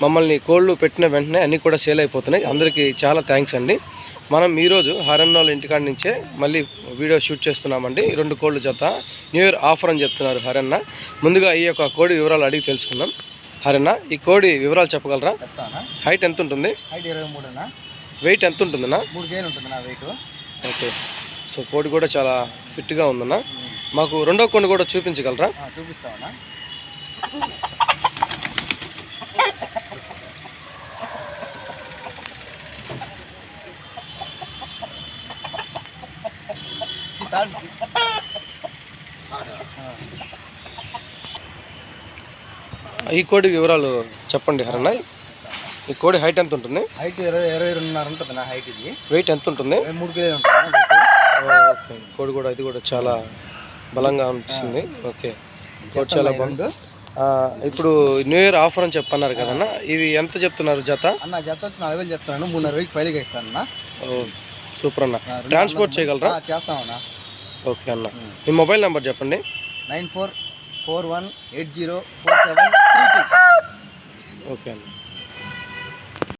మమ్మల్ని కోళ్ళు పెట్టిన వెంటనే అన్నీ కూడా సేల్ అయిపోతున్నాయి. అందరికీ చాలా థ్యాంక్స్ అండి. మనం ఈరోజు హరన్న వాళ్ళ ఇంటికాడ నుంచే మళ్ళీ వీడియో షూట్ చేస్తున్నామండి. 2 కోళ్ళు జత న్యూ ఇయర్ ఆఫర్ అని చెప్తున్నారు హరన్న. ముందుగా ఈ యొక్క కోడి వివరాలు అడిగి తెలుసుకుందాం. హరన్న, ఈ కోడి వివరాలు చెప్పగలరా? హైట్ ఎంత ఉంటుంది? హైట్ 23 వెయిట్ ఎంత ఉంటుందన్నా? 3 కేజీలు ఉంటుందన్నా వెయిట్. ఓకే, సో కోడి కూడా చాలా ఫిట్గా ఉందన్నా. మాకు రెండో కోడి కూడా చూపించగలరా? చూపిస్తామన్నా. ఈ కోడి వివరాలు చెప్పండి హరన్న. ఈ కోడి హైట్ ఎంత ఉంటుంది? హైట్ 22.5 ఉంటుంది నా హైట్. ఇది వెయిట్ ఎంత ఉంటుంది? 3 కేజీలు ఉంటుంది. ఓకే, కోడి కూడా ఇది కూడా చాలా బలంగా అనిపిస్తుంది. ఓకే, కోడి చాలా బాగుంది. ఇప్పుడు న్యూ ఇయర్ ఆఫర్ అని చెప్పన్నారు కదన్నా, ఇది ఎంత చెప్తున్నారు జత? అన్న జత వచ్చి 4,000 చెప్తున్నాను. 3,500 ఫైల్గా ఇస్తానన్నా. సూపర్ అన్న. ట్రాన్స్పోర్ట్ చేయగలరా? చేస్తామన్నా. ఓకే అన్న, మీ మొబైల్ నెంబర్ చెప్పండి. 9441804732. ఓకే అన్న.